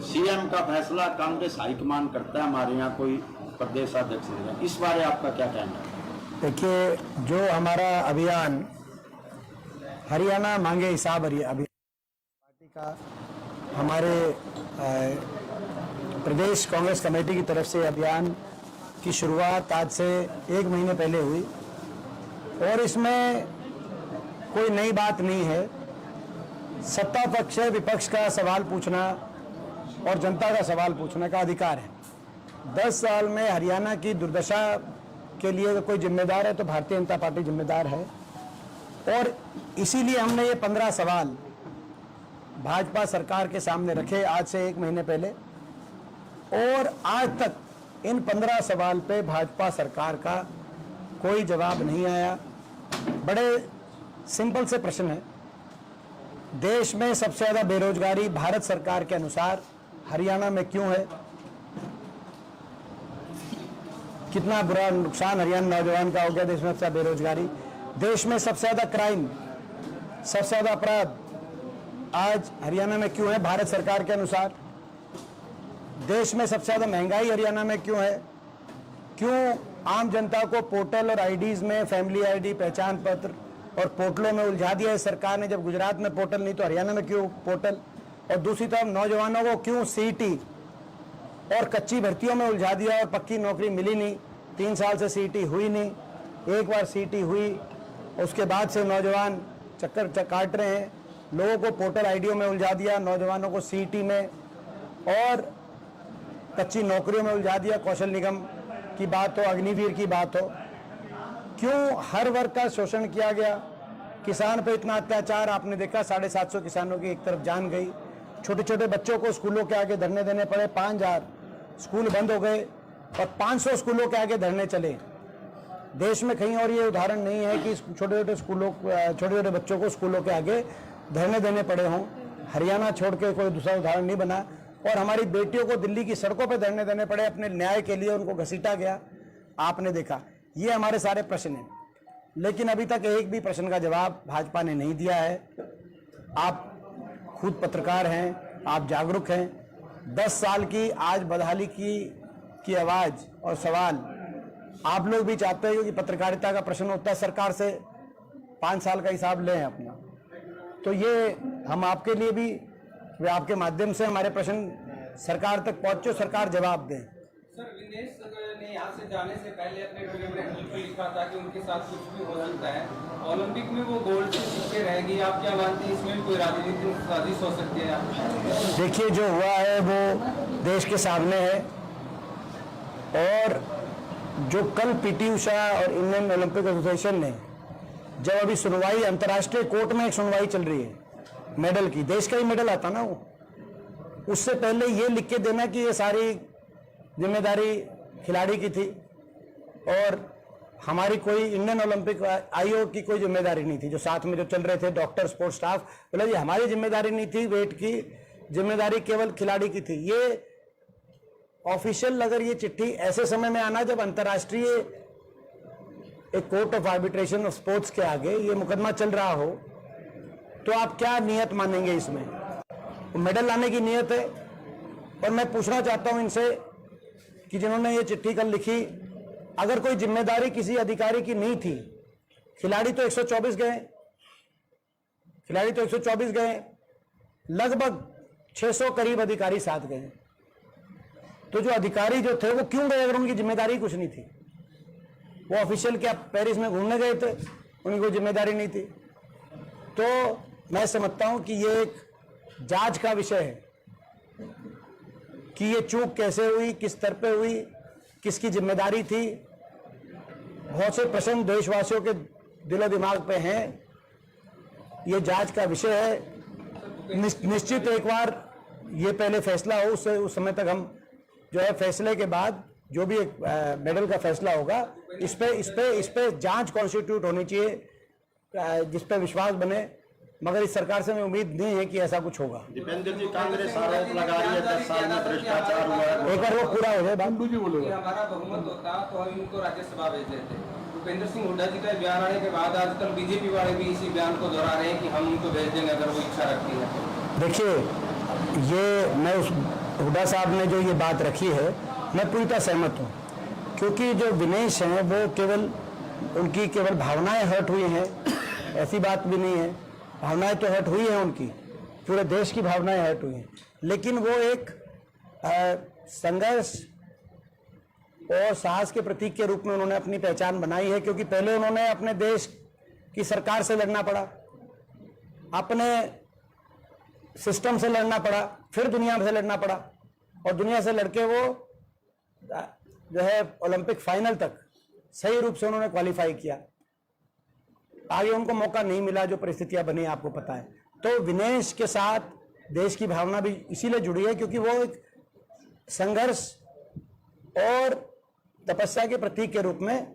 CM का फैसला Congress high command करता है, हमारे यहाँ कोई प्रदेश अध्यक्ष नहीं है, इस बारे आपका क्या कहना है? देखिए, जो हमारा अभियान हरियाणा मांगे हिसाब अभियान पार्टी का हमारे प्रदेश कांग्रेस कमेटी की तरफ से अभियान की शुरुआत आज से 1 महीने पहले हुई और इसमें कोई नई बात नहीं है। सत्ता पक्ष है, विपक्ष का सवाल पूछना और जनता का सवाल पूछने का अधिकार है। 10 साल में हरियाणा की दुर्दशा के लिए अगर कोई जिम्मेदार है तो भारतीय जनता पार्टी जिम्मेदार है और इसीलिए हमने ये 15 सवाल भाजपा सरकार के सामने रखे आज से 1 महीने पहले और आज तक इन 15 सवाल पे भाजपा सरकार का कोई जवाब नहीं आया। बड़े सिंपल से प्रश्न है। देश में सबसे ज्यादा बेरोजगारी भारत सरकार के अनुसार हरियाणा में क्यों है? कितना बुरा नुकसान हरियाणा नौजवान का हो गया देश में सबसे ज्यादा बेरोजगारी। देश में सबसे ज्यादा क्राइम, सबसे ज्यादा अपराध आज हरियाणा में क्यों है भारत सरकार के अनुसार? देश में सबसे ज्यादा महंगाई हरियाणा में क्यों है? क्यों आम जनता को पोर्टल और आईडीज में फैमिली आईडी, पहचान पत्र और पोर्टलों में उलझा दिया है सरकार ने? जब गुजरात में पोर्टल नहीं तो हरियाणा में क्यों पोर्टल? और दूसरी तरफ नौजवानों को क्यों सीईटी और कच्ची भर्तियों में उलझा दिया और पक्की नौकरी मिली नहीं? 3 साल से सीईटी हुई नहीं, एक बार सीईटी हुई, उसके बाद से नौजवान चक्कर काट रहे हैं। लोगों को पोर्टल आईडियों में उलझा दिया, नौजवानों को सीईटी में और कच्ची नौकरियों में उलझा दिया। कौशल निगम की बात हो, अग्निवीर की बात हो, क्यों हर वर्ग का शोषण किया गया? किसान पे इतना अत्याचार आपने देखा, 750 किसानों की एक तरफ जान गई। छोटे छोटे बच्चों को स्कूलों के आगे धरने देने पड़े, 5000 स्कूल बंद हो गए और 500 स्कूलों के आगे धरने चले। देश में कहीं और ये उदाहरण नहीं है कि छोटे छोटे बच्चों को स्कूलों के आगे धरने देने पड़े हों। हरियाणा छोड़ के कोई दूसरा उदाहरण नहीं बना। और हमारी बेटियों को दिल्ली की सड़कों पर धरने देने पड़े, अपने न्याय के लिए उनको घसीटा गया, आपने देखा। ये हमारे सारे प्रश्न हैं, लेकिन अभी तक एक भी प्रश्न का जवाब भाजपा ने नहीं दिया है। आप खुद पत्रकार हैं, आप जागरूक हैं। 10 साल की आज बदहाली की आवाज और सवाल आप लोग भी चाहते हो कि पत्रकारिता का प्रश्न होता है सरकार से 5 साल का हिसाब लें अपना। तो ये हम आपके लिए भी, वे आपके माध्यम से हमारे प्रश्न सरकार तक पहुंचे, सरकार जवाब दें। सर, विनेश ने यहाँ से जाने से पहले अपने ट्विटर में लिखा था कि उनके साथ कुछ भी हो सकता है, ओलंपिक में वो गोल्ड से पीछे रहेगी। आप क्या मानते हैं, इसमें कोई राजनीतिक साजिश हो सकती है? देखिए, जो हुआ है वो देश के सामने है और जो कल पीटी उषा और इंडियन ओलंपिक एसोसिएशन ने जब अभी सुनवाई अंतर्राष्ट्रीय कोर्ट में एक सुनवाई चल रही है मेडल की, देश का ही मेडल आता ना वो, उससे पहले ये लिख के देना कि ये सारी जिम्मेदारी खिलाड़ी की थी और हमारी कोई इंडियन ओलंपिक आयोग की कोई जिम्मेदारी नहीं थी। जो साथ में जो चल रहे थे डॉक्टर, स्पोर्ट्स स्टाफ, बोले ये हमारी जिम्मेदारी नहीं थी, वेट की जिम्मेदारी केवल खिलाड़ी की थी। ये ऑफिशियल अगर ये चिट्ठी ऐसे समय में आना जब अंतर्राष्ट्रीय एक court of arbitration of sports के आगे ये मुकदमा चल रहा हो, तो आप क्या नियत मानेंगे इसमें? तो मेडल लाने की नियत है। और मैं पूछना चाहता हूं इनसे कि जिन्होंने ये चिट्ठी कल लिखी, अगर कोई जिम्मेदारी किसी अधिकारी की नहीं थी, खिलाड़ी तो 124 गए, लगभग 600 करीब अधिकारी साथ गए, तो जो अधिकारी जो थे वो क्यों गए अगर उनकी जिम्मेदारी कुछ नहीं थी? वो ऑफिशियल क्या पेरिस में घूमने गए थे, उनकी कोई जिम्मेदारी नहीं थी? तो मैं समझता हूं कि ये एक जांच का विषय है कि ये चूक कैसे हुई, किस स्तर पे हुई, किसकी जिम्मेदारी थी। बहुत से प्रश्न देशवासियों के दिलो दिमाग पे हैं, ये जांच का विषय है। निश्चित एक बार ये पहले फैसला हो, उससे उस समय तक हम जो है फैसले के बाद जो भी एक मेडल का फैसला होगा, इस पे जांच कॉन्स्टिट्यूट होनी चाहिए जिस पे विश्वास बने। मगर इस सरकार से मैं उम्मीद नहीं है कि ऐसा कुछ होगा। दीपेंद्र जी, कांग्रेस आरोप लगा रही है 10 साल में भ्रष्टाचार हुआ है। एक बार वो पूरा हो जाए बात। हमारा बहुमत होता तो हम इनको राज्यसभा भेज देते। भूपेंद्र सिंह हुड्डा जी का बयान आने के बाद आजकल बीजेपी वाले भी इसी बयान को दोहरा रहे हैं कि हम उनको भेज देंगे अगर वो इच्छा रखती है। देखिए, ये मैं उस हुड्डा साहब ने जो ये बात रखी है, मैं पूरी तरह सहमत हूँ, क्योंकि जो विनेश हैं वो केवल उनकी केवल भावनाएं हर्ट हुई हैं, ऐसी बात भी नहीं है। भावनाएं तो हर्ट हुई हैं उनकी, पूरे देश की भावनाएं हर्ट हुई हैं, लेकिन वो एक संघर्ष और साहस के प्रतीक के रूप में उन्होंने अपनी पहचान बनाई है, क्योंकि पहले उन्होंने अपने देश की सरकार से लड़ना पड़ा, अपने सिस्टम से लड़ना पड़ा, फिर दुनिया से लड़ना पड़ा, और दुनिया से लड़के वो जो है ओलंपिक फाइनल तक सही रूप से उन्होंने क्वालिफाई किया। आगे उनको मौका नहीं मिला, जो परिस्थितियां बनी आपको पता है। तो विनेश के साथ देश की भावना भी इसीलिए जुड़ी है क्योंकि वो एक संघर्ष और तपस्या के प्रतीक के रूप में,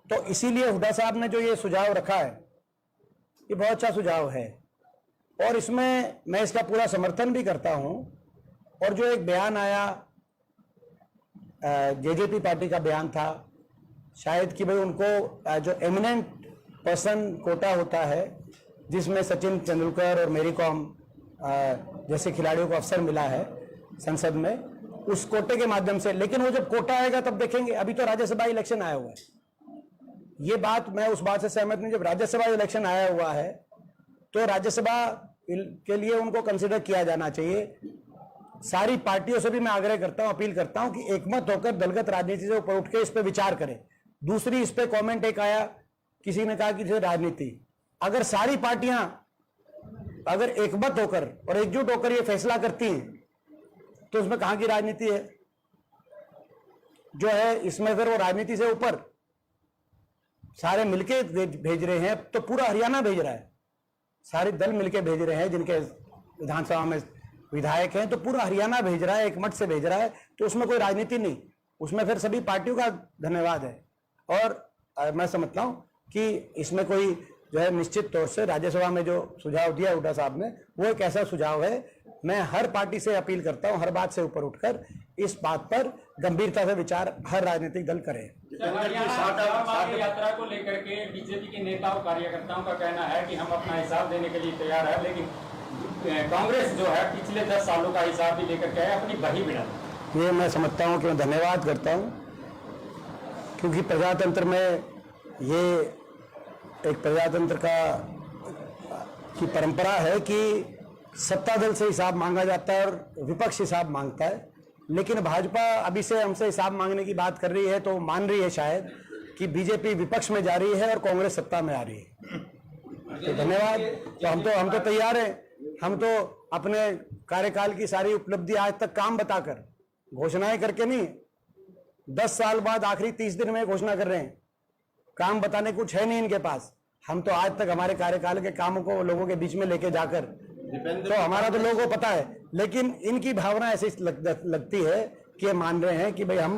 तो इसीलिए हुड्डा साहब ने जो ये सुझाव रखा है, ये बहुत अच्छा सुझाव है, और इसमें मैं इसका पूरा समर्थन भी करता हूं। और जो एक बयान आया, जेजेपी पार्टी का बयान था, शायद कि भाई उनको जो एमिनेंट पर्सन कोटा होता है, जिसमें सचिन तेंदुलकर और मेरी कॉम जैसे खिलाड़ियों को अवसर मिला है संसद में, उस कोटे के माध्यम से, लेकिन वो जब कोटा आएगा तब देखेंगे। अभी तो राज्यसभा इलेक्शन आया हुआ है, ये बात मैं उस बात से सहमत नहीं। जब राज्यसभा इलेक्शन आया हुआ है तो राज्यसभा के लिए उनको कंसिडर किया जाना चाहिए। सारी पार्टियों से भी मैं आग्रह करता हूं, अपील करता हूं कि एकमत होकर दलगत राजनीति से ऊपर उठ के इस पर विचार करें। दूसरी, इस पे कमेंट एक आया, किसी ने कहा कि राजनीति, अगर सारी पार्टियां अगर एकमत होकर और एकजुट होकर ये फैसला करती हैं तो उसमें कहां की राजनीति है? जो है इसमें फिर वो राजनीति से ऊपर सारे मिलके भेज रहे हैं, तो पूरा हरियाणा भेज रहा है, सारे दल मिलके भेज रहे हैं, जिनके विधानसभा में विधायक हैं, तो पूरा हरियाणा भेज रहा है, एकमत से भेज रहा है, तो उसमें कोई राजनीति नहीं, उसमें फिर सभी पार्टियों का धन्यवाद है। और मैं समझता हूं कि इसमें कोई जो है निश्चित तौर से राज्यसभा में जो सुझाव दिया हुड्डा साहब ने, वो एक ऐसा सुझाव है। मैं हर पार्टी से अपील करता हूं, हर बात से ऊपर उठकर इस बात पर गंभीरता से विचार हर राजनीतिक दल करे। यात्रा को लेकर के बीजेपी के नेताओं कार्यकर्ताओं का कहना है कि हम अपना हिसाब देने के लिए तैयार है, लेकिन कांग्रेस जो है पिछले 10 सालों का हिसाब भी लेकर के अपनी बही बिड़ा। ये मैं समझता हूं कि मैं धन्यवाद करता हूं, क्योंकि प्रजातंत्र में ये एक प्रजातंत्र की परंपरा है कि सत्ता दल से हिसाब मांगा जाता है और विपक्ष हिसाब मांगता है। लेकिन भाजपा अभी से हमसे हिसाब मांगने की बात कर रही है, तो मान रही है शायद कि बीजेपी विपक्ष में जा रही है और कांग्रेस सत्ता में आ रही है। तो धन्यवाद। तो हम तो तैयार हैं, हम तो अपने कार्यकाल की सारी उपलब्धि आज तक काम बताकर, घोषणाएं करके नहीं, 10 साल बाद आखिरी 30 दिन में घोषणा कर रहे हैं। काम बताने कुछ है नहीं इनके पास। हम तो आज तक हमारे कार्यकाल के कामों को लोगों के बीच में लेके जाकर, तो हमारा तो लोगों को पता है, लेकिन इनकी भावना ऐसी लगती है कि ये मान रहे हैं कि भाई हम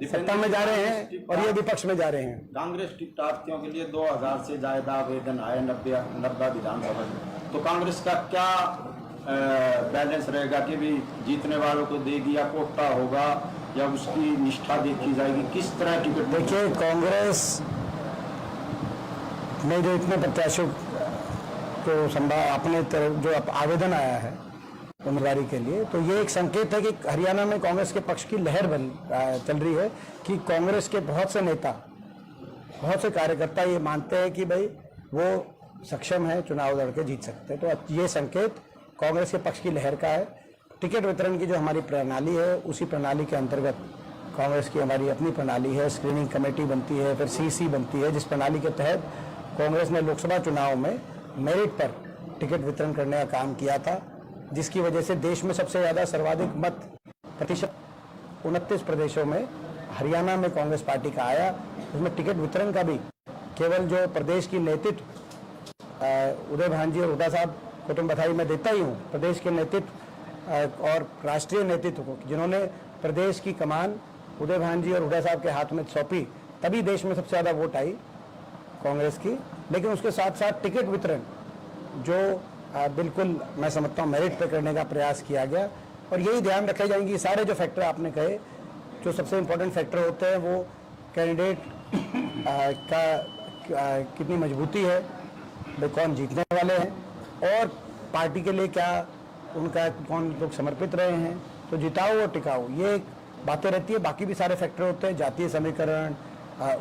सत्ता में जा रहे हैं और ये विपक्ष में जा रहे हैं। कांग्रेस टिकट प्रार्थियों के लिए 2000 से ज्यादा आवेदन आए 90 विधानसभा में, तो कांग्रेस का क्या बैलेंस रहेगा कि भी जीतने वालों को देगी या कोटा होगा या उसकी निष्ठा देखी जाएगी, किस तरह टिकट? देखिए, कांग्रेस में जो इतने प्रत्याशियों को अपने तरफ जो आवेदन आया है उम्मीदवारी के लिए, तो ये एक संकेत है कि हरियाणा में कांग्रेस के पक्ष की लहर चल रही है, कि कांग्रेस के बहुत से नेता, बहुत से कार्यकर्ता ये मानते हैं कि भाई वो सक्षम है, चुनाव लड़ के जीत सकते हैं। तो ये संकेत कांग्रेस के पक्ष की लहर का है। टिकट वितरण की जो हमारी प्रणाली है, उसी प्रणाली के अंतर्गत कांग्रेस की हमारी अपनी प्रणाली है, स्क्रीनिंग कमेटी बनती है, फिर सीसी बनती है, जिस प्रणाली के तहत कांग्रेस ने लोकसभा चुनाव में मेरिट पर टिकट वितरण करने का काम किया था, जिसकी वजह से देश में सबसे ज़्यादा सर्वाधिक मत प्रतिशत 29 प्रदेशों में हरियाणा में कांग्रेस पार्टी का आया। उसमें टिकट वितरण का भी केवल जो प्रदेश की नेतृत्व उदय भांजी और हुड्डा साहब को तो बधाई मैं देता ही हूँ, प्रदेश के नेतृत्व और राष्ट्रीय नेतृत्व को, जिन्होंने प्रदेश की कमान उदय भांजी और हुड्डा साहब के हाथ में सौंपी, तभी देश में सबसे ज़्यादा वोट आई कांग्रेस की। लेकिन उसके साथ साथ टिकट वितरण जो बिल्कुल मैं समझता हूँ मेरिट पे करने का प्रयास किया गया, और यही ध्यान रखे जाएंगे सारे जो फैक्टर आपने कहे, जो सबसे इम्पोर्टेंट फैक्टर होते हैं, वो कैंडिडेट का कितनी मजबूती है, भाई कौन जीतने वाले हैं, और पार्टी के लिए क्या उनका कौन लोग समर्पित रहे हैं, तो जिताओ और टिकाओ, ये बातें रहती है। बाकी भी सारे फैक्टर होते हैं, जातीय समीकरण,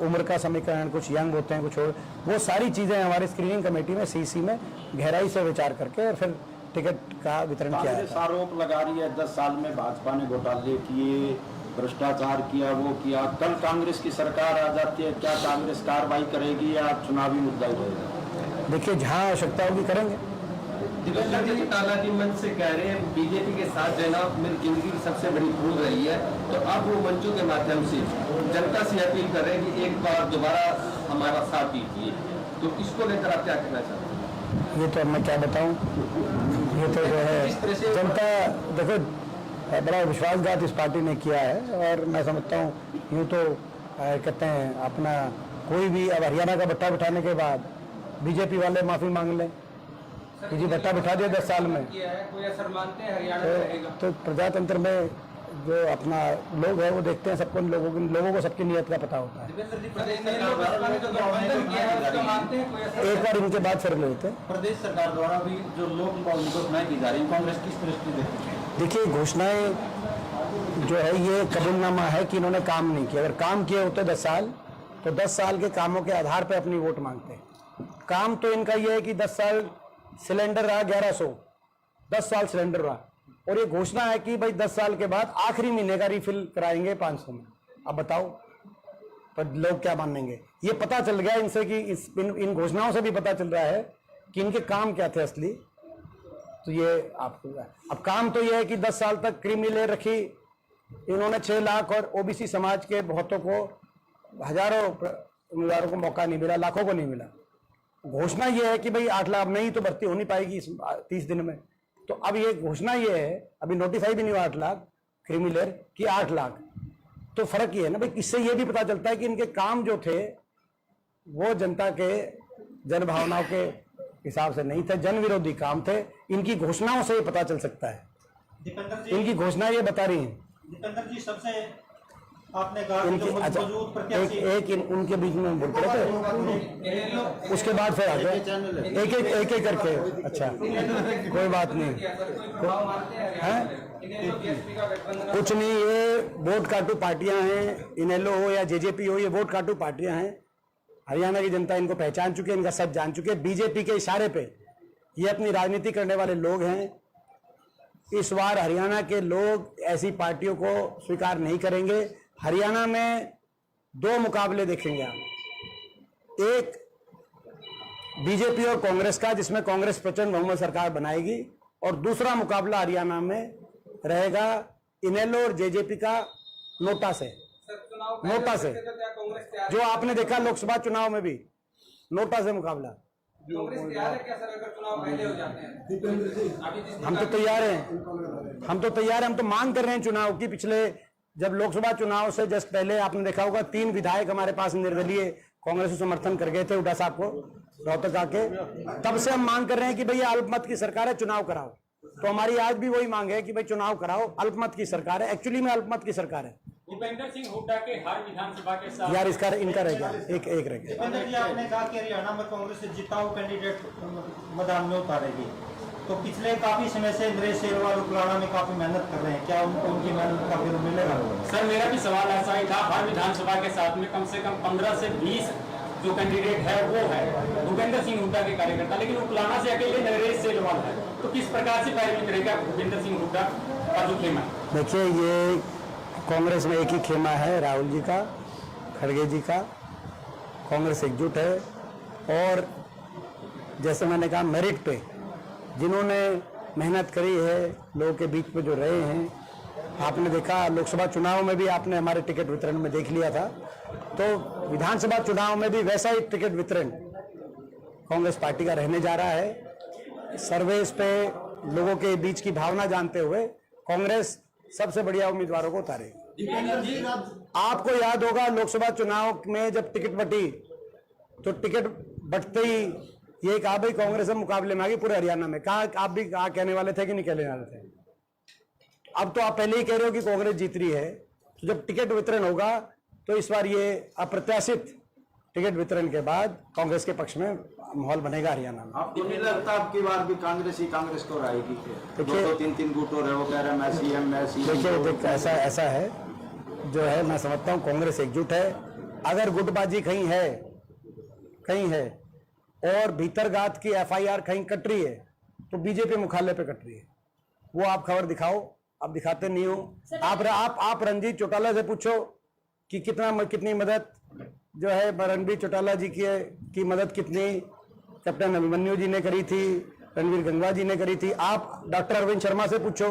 उम्र का समीकरण, कुछ यंग होते हैं, कुछ और, वो सारी चीज़ें हमारी स्क्रीनिंग कमेटी में सीसी में गहराई से विचार करके और फिर टिकट का वितरण किया कांग्रेस जाता है। आरोप लगा रही है 10 साल में भाजपा ने घोटाले किए, भ्रष्टाचार किया, वो किया। कल कांग्रेस की सरकार आ जाती है, क्या कांग्रेस कार्रवाई करेगी या चुनावी मुद्दा ही रहेगा? देखिए, जहाँ आवश्यकता होगी करेंगे। दिवेंद्र जी टाला जी मंच से कह रहे हैं बीजेपी के साथ रहना मेरी जिंदगी की सबसे बड़ी भूल रही है, तो अब वो मंचों के माध्यम से जनता से अपील कर रहे हैं कि एक बार दोबारा हमारा साथ दीजिए, तो इसको लेकर आप क्या कहना चाहते हैं? ये तो अब मैं क्या बताऊं, ये तो जो है जनता, देखो बड़ा विश्वासघात इस पार्टी ने किया है। और मैं समझता हूँ यूँ तो कहते हैं अपना कोई भी, अब हरियाणा का भट्टा बिठाने के बाद बीजेपी वाले माफ़ी मांग लें कि जी भट्टा बिठा दिया 10 साल में, किया है, कोई असर मानते हैं हरियाणा में रहेगा? तो प्रजातंत्र में जो अपना लोग है वो देखते हैं, सबको लोगों को सबकी नीयत का पता होता है। दिवेंद्र जी, प्रदेश सरकार द्वारा जो गठबंधन किया है उसका मानते हैं कोई असर? एक बार इनके बाद फिर लेते हैं। प्रदेश सरकार द्वारा भी जो लोक घोषणाएं की जा रही है, कांग्रेस किस दृष्टि देती है? देखिए, घोषणाएं जो है ये कबूलनामा है कि इन्होंने काम नहीं किया। अगर काम किए होते 10 साल, तो 10 साल के कामों के आधार पर अपनी वोट मांगते हैं। काम तो इनका ये है कि 10 साल सिलेंडर रहा 1100, 10 साल सिलेंडर रहा, और ये घोषणा है कि भाई 10 साल के बाद आखिरी महीने का रिफिल कराएंगे 500 में। अब बताओ, पर लोग क्या मानेंगे? ये पता चल गया इनसे कि इन घोषणाओं से भी पता चल रहा है कि इनके काम क्या थे असली। तो ये आपको अब काम तो ये है कि 10 साल तक क्रीमी लेयर रखी इन्होंने, 6 लाख और ओबीसी समाज के बहुतों को, हजारों उम्मीदवारों को मौका नहीं मिला, लाखों को नहीं मिला। घोषणा ये है कि भाई 8 लाख, नहीं तो भर्ती हो नहीं पाएगी 30 दिन में। तो अब ये घोषणा ये है, अभी नोटिफाई भी नहीं हुआ 8 लाख क्रीमी लेयर की 8 लाख। तो फर्क ये है ना भाई, इससे ये भी पता चलता है कि इनके काम जो थे वो जनता के जन भावनाओं के हिसाब से नहीं थे, जन विरोधी काम थे। इनकी घोषणाओं से ये पता चल सकता है। दीपेंद्र जी, इनकी घोषणा ये बता रही हैं। दीपेंद्र जी, सबसे आपने कहा कि इनकी जो अच्छा, मौजूद प्रत्याशी उनके बीच में बोल रहे थे, उसके बाद फिर आ गए एक एक करके। अच्छा, कोई बात नहीं, चुनाव मानते हैं हरियाणा में? इनेलो बीएसपी का गठबंधन कुछ नहीं, ये वोट काटू पार्टियां हैं। इनेलो हो या जेजेपी हो, ये वोट काटू पार्टियां हैं। हरियाणा की जनता इनको पहचान चुकी है, इनका सच जान चुकी है। बीजेपी के इशारे पे ये अपनी राजनीति करने वाले लोग हैं। इस बार हरियाणा के लोग ऐसी पार्टियों को स्वीकार नहीं करेंगे। हरियाणा में 2 मुकाबले देखेंगे आप, एक बीजेपी और कांग्रेस का, जिसमें कांग्रेस प्रचंड बहुमत सरकार बनाएगी, और दूसरा मुकाबला हरियाणा में रहेगा इनेलो और जेजेपी का नोटा से। चुनाव नोटा से, तो क्या कांग्रेस तैयार जो आपने देखा लोकसभा चुनाव में भी नोटा से मुकाबला। कांग्रेस तैयार है क्या सर, अगर चुनाव पहले हो जाते हैं? अभी जिस हम तो तैयार हैं, हम तो तैयार हैं, हम तो मांग कर रहे हैं चुनाव की। पिछले जब लोकसभा चुनाव से जस्ट पहले आपने देखा होगा 3 विधायक हमारे पास निर्दलीय कांग्रेस को समर्थन कर गए थे, हुड्डा साहब को रोहतक आके। तब से हम मांग कर रहे हैं कि भैया अल्पमत की सरकार है, चुनाव कराओ। तो हमारी आज भी वही मांग है कि भाई चुनाव कराओ, अल्पमत की सरकार है, एक्चुअली में अल्पमत की सरकार है। दीपेंद्र सिंह हुड्डा के हर विधानसभा के साथ यार इसका इनका रह गया, एक रह गया। दीपेंद्र जी, आपने कहा कि हरियाणा में कांग्रेस से जिताऊ कैंडिडेट मैदान में उतारेगी, तो पिछले काफी समय से नरेश शेरवाल उपलाना में काफी मेहनत कर रहे हैं, क्या उनको उनकी मेहनत का फिर मिलेगा? सर मेरा भी सवाल ऐसा ही था, हर विधानसभा के साथ में कम से कम 15 से 20 जो कैंडिडेट है वो है भूपेंद्र सिंह हुड्डा के कार्यकर्ता, लेकिन उपलाना से अकेले नरेश शेरवाल है। तो किस प्रकार से पैरवी करेगा भूपेंद्र सिंह हुड्डा का जो खेमा? देखिए, ये कांग्रेस में एक ही खेमा है, राहुल जी का, खड़गे जी का। कांग्रेस एकजुट है, और जैसे मैंने कहा मेरिट पे जिन्होंने मेहनत करी है, लोगों के बीच में जो रहे हैं, आपने देखा लोकसभा चुनाव में भी आपने हमारे टिकट वितरण में देख लिया था, तो विधानसभा चुनाव में भी वैसा ही टिकट वितरण कांग्रेस पार्टी का रहने जा रहा है। सर्वेस पे लोगों के बीच की भावना जानते हुए कांग्रेस सबसे बढ़िया उम्मीदवारों को उतारेगी। आपको याद होगा लोकसभा चुनाव में जब टिकट बटी, तो टिकट बटते ही ये कहा भाई कांग्रेस अब मुकाबले में आ गई पूरे हरियाणा में। कहा आप भी कहा कहने वाले थे कि नहीं कहने वाले थे? अब तो आप पहले ही कह रहे हो कि कांग्रेस जीत रही है। तो जब टिकट वितरण होगा तो इस बार ये अप्रत्याशित टिकट वितरण के बाद कांग्रेस के पक्ष में माहौल बनेगा हरियाणा में। आपको नहीं लगता अब की बार भी कांग्रेस ही कांग्रेस को रहेगी? देखिए- दो तीन गुट हो रहे, वो कह रहे हैं मैं सीएम, मैं सीएम। देखिए ऐसा है जो है, मैं समझता हूँ कांग्रेस एकजुट है। अगर गुटबाजी कहीं है और भीतरघात की एफआईआर कहीं कट रही है तो बीजेपी मुख्यालय पे कट रही है। वो आप खबर दिखाओ, आप दिखाते नहीं हो। आप रंजीत चौटाला से पूछो कि कितनी मदद जो है रणबीर चौटाला जी की मदद कितनी कैप्टन अभिमन्यु जी ने करी थी, रणवीर गंगवा जी ने करी थी। आप डॉक्टर अरविंद शर्मा से पूछो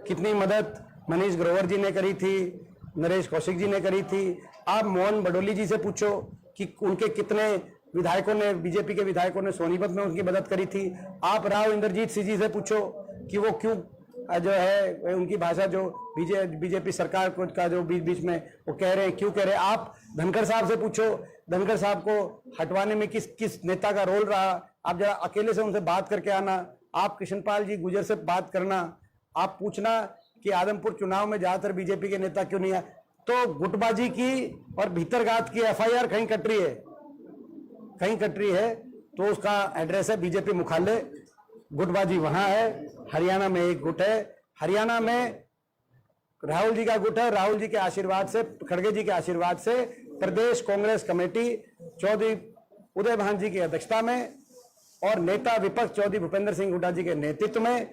कितनी मदद मनीष ग्रोवर जी ने करी थी, नरेश कौशिक जी ने करी थी। आप मोहन बडोली जी से पूछो कि उनके कितने विधायकों ने, बीजेपी के विधायकों ने सोनीपत में उनकी मदद करी थी। आप राव इंद्रजीत सिंह जी से पूछो कि वो क्यों जो है उनकी भाषा जो बीजेपी सरकार को का जो बीच में वो कह रहे हैं, क्यों कह रहे हैं। आप धनखड़ साहब से पूछो, धनखड़ साहब को हटवाने में किस नेता का रोल रहा। आप जरा अकेले से उनसे बात करके आना। आप कृष्णपाल जी गुजर से बात करना। आप पूछना कि आदमपुर चुनाव में ज्यादातर बीजेपी के नेता क्यों नहीं आए। तो गुटबाजी की और भीतरघात की एफआईआर कहीं कट रही है तो उसका एड्रेस है बीजेपी मुख्यालय। गुटबाजी वहां है। हरियाणा में एक गुट है, हरियाणा में राहुल जी का गुट है। राहुल जी के आशीर्वाद से, खड़गे जी के आशीर्वाद से प्रदेश कांग्रेस कमेटी चौधरी उदय भान जी की अध्यक्षता में और नेता विपक्ष चौधरी भूपेंद्र सिंह हुड्डा जी के नेतृत्व में